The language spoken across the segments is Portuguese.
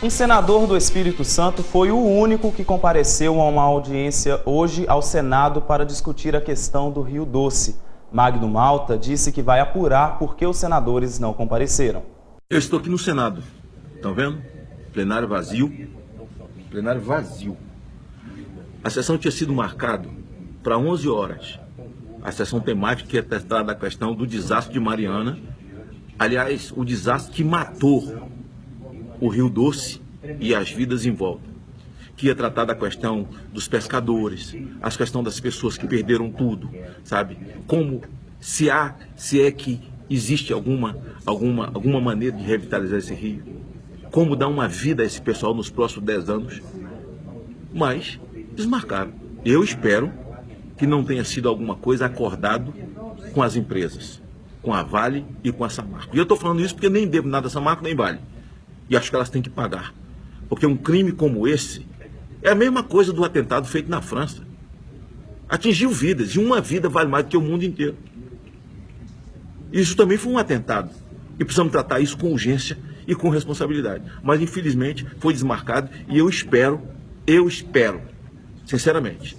Um senador do Espírito Santo foi o único que compareceu a uma audiência hoje ao Senado para discutir a questão do Rio Doce. Magno Malta disse que vai apurar por que os senadores não compareceram. Eu estou aqui no Senado, estão vendo? Plenário vazio. Plenário vazio. A sessão tinha sido marcada para 11 horas. A sessão temática que ia tratar da questão do desastre de Mariana. Aliás, o desastre que matou o Rio Doce e as vidas em volta. Que ia tratar da questão dos pescadores, a questão das pessoas que perderam tudo, sabe? Como, se é que existe alguma maneira de revitalizar esse rio. Como dar uma vida a esse pessoal nos próximos 10 anos. Mas desmarcaram. Eu espero que não tenha sido alguma coisa acordado com as empresas, com a Vale e com a Samarco. E eu estou falando isso porque nem devo nada a Samarco nem Vale. E acho que elas têm que pagar. Porque um crime como esse é a mesma coisa do atentado feito na França. Atingiu vidas, e uma vida vale mais do que o mundo inteiro. Isso também foi um atentado. E precisamos tratar isso com urgência e com responsabilidade. Mas, infelizmente, foi desmarcado e eu espero, sinceramente,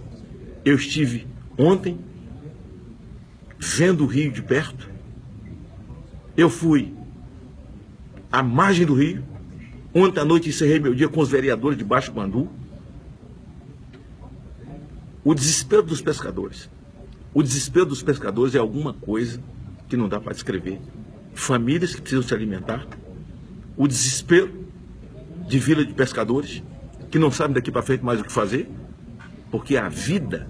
eu estive ontem vendo o rio de perto, eu fui à margem do rio, ontem à noite encerrei meu dia com os vereadores de Baixo Guandu. O desespero dos pescadores. O desespero dos pescadores é alguma coisa que não dá para descrever. Famílias que precisam se alimentar. O desespero de vila de pescadores que não sabem daqui para frente mais o que fazer, porque a vida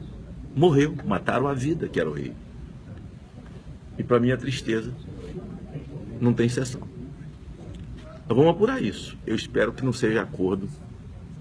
morreu, mataram a vida, que era o rio. E para mim a tristeza não tem exceção. Nós vamos apurar isso. Eu espero que não seja acordo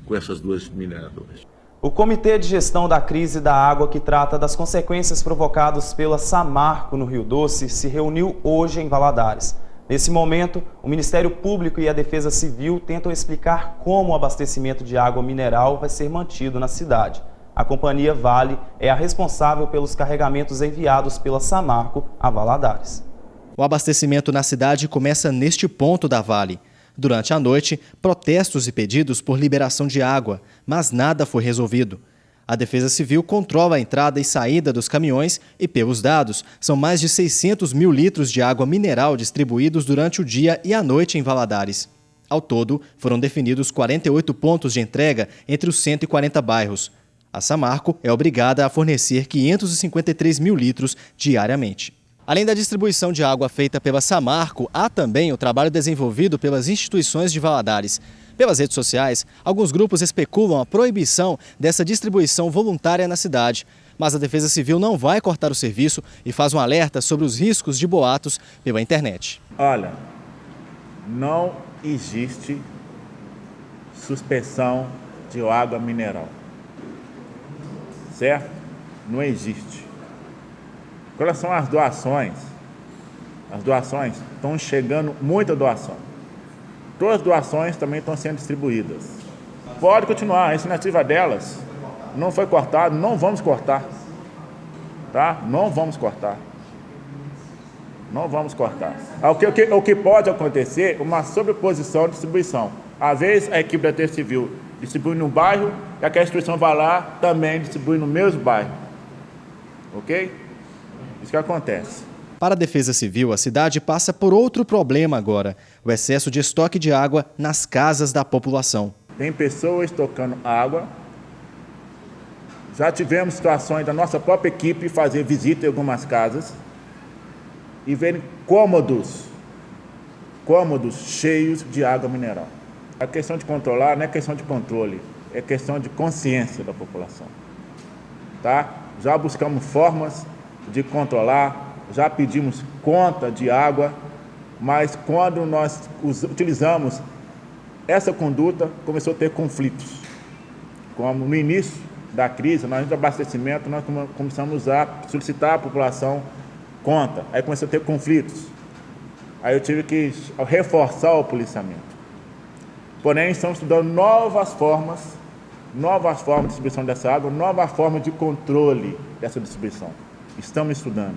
com essas duas mineradoras. O Comitê de Gestão da Crise da Água, que trata das consequências provocadas pela Samarco no Rio Doce, se reuniu hoje em Valadares. Nesse momento, o Ministério Público e a Defesa Civil tentam explicar como o abastecimento de água mineral vai ser mantido na cidade. A companhia Vale é a responsável pelos carregamentos enviados pela Samarco a Valadares. O abastecimento na cidade começa neste ponto da Vale. Durante a noite, protestos e pedidos por liberação de água, mas nada foi resolvido. A Defesa Civil controla a entrada e saída dos caminhões e, pelos dados, são mais de 600 mil litros de água mineral distribuídos durante o dia e a noite em Valadares. Ao todo, foram definidos 48 pontos de entrega entre os 140 bairros. A Samarco é obrigada a fornecer 553 mil litros diariamente. Além da distribuição de água feita pela Samarco, há também o trabalho desenvolvido pelas instituições de Valadares. Pelas redes sociais, alguns grupos especulam a proibição dessa distribuição voluntária na cidade. Mas a Defesa Civil não vai cortar o serviço e faz um alerta sobre os riscos de boatos pela internet. Olha, não existe suspensão de água mineral. Certo? Não existe. Com relação às doações, estão chegando muita doação. Todas as doações também estão sendo distribuídas. Pode continuar, a iniciativa delas não foi cortada, não vamos cortar. Tá? Não vamos cortar. Não vamos cortar. O que pode acontecer é uma sobreposição de distribuição. Às vezes a equipe da Defesa Civil distribui no bairro e aquela instituição vai lá também distribui no mesmo bairro. Ok? Isso que acontece. Para a Defesa Civil, a cidade passa por outro problema agora: o excesso de estoque de água nas casas da população. Tem pessoas estocando água. Já tivemos situações da nossa própria equipe fazer visita em algumas casas e verem cômodos cheios de água mineral. A questão de controlar não é questão de controle, é questão de consciência da população. Tá? Já buscamos formas de controlar, já pedimos conta de água, mas quando nós utilizamos essa conduta, começou a ter conflitos. Como no início da crise, nós de abastecimento, nós começamos a solicitar à população conta, aí começou a ter conflitos. Aí eu tive que reforçar o policiamento. Porém, estamos estudando novas formas de distribuição dessa água, nova forma de controle dessa distribuição. Estamos estudando.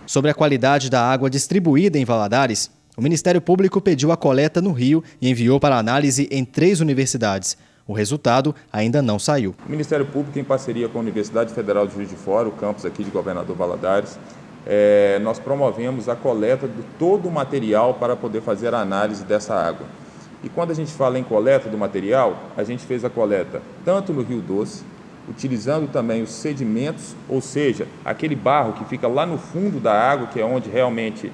Sobre a qualidade da água distribuída em Valadares, O Ministério Público pediu a coleta no rio e enviou para análise em 3 universidades. O resultado ainda não saiu. O Ministério Público, em parceria com a Universidade Federal de Juiz de Fora, o campus aqui de Governador Valadares, nós promovemos a coleta de todo o material para poder fazer a análise dessa água. E quando a gente fala em coleta do material, a gente fez a coleta tanto no Rio Doce, utilizando também os sedimentos, ou seja, aquele barro que fica lá no fundo da água, que é onde realmente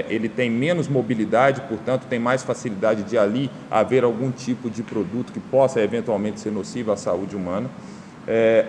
ele tem menos mobilidade, portanto tem mais facilidade de ali haver algum tipo de produto que possa eventualmente ser nocivo à saúde humana.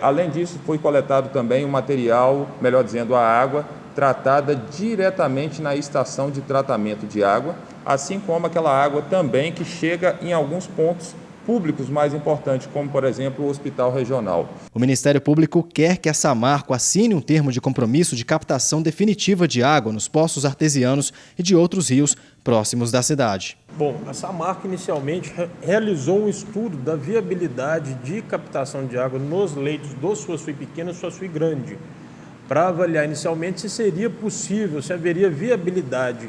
Além disso, foi coletado também o material, melhor dizendo, a água tratada diretamente na estação de tratamento de água, assim como aquela água também que chega em alguns pontos públicos mais importantes, como, por exemplo, o Hospital Regional. O Ministério Público quer que a Samarco assine um termo de compromisso de captação definitiva de água nos poços artesianos e de outros rios próximos da cidade. Bom, a Samarco inicialmente realizou um estudo da viabilidade de captação de água nos leitos do Suaçuí Pequeno e Suaçuí Grande, para avaliar inicialmente se seria possível, se haveria viabilidade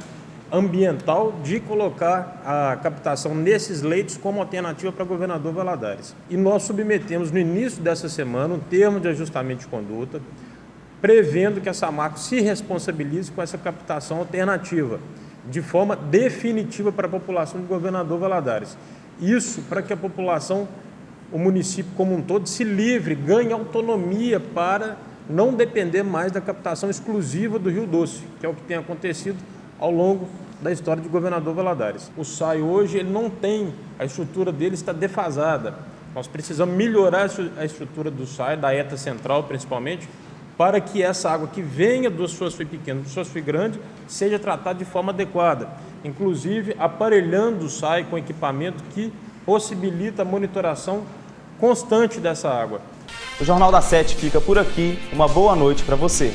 ambiental de colocar a captação nesses leitos como alternativa para Governador Valadares. E nós submetemos no início dessa semana um termo de ajustamento de conduta, prevendo que a Samarco se responsabilize com essa captação alternativa, de forma definitiva para a população de Governador Valadares. Isso para que a população, o município como um todo, se livre, ganhe autonomia para não depender mais da captação exclusiva do Rio Doce, que é o que tem acontecido ao longo da história de Governador Valadares. O SAI hoje ele não tem, a estrutura dele está defasada. Nós precisamos melhorar a estrutura do SAI, da ETA central principalmente, para que essa água que venha do Suaçuí Pequeno, do Suaçuí Grande, seja tratada de forma adequada. Inclusive aparelhando o SAI com equipamento que possibilita a monitoração constante dessa água. O Jornal da 7 fica por aqui. Uma boa noite para você.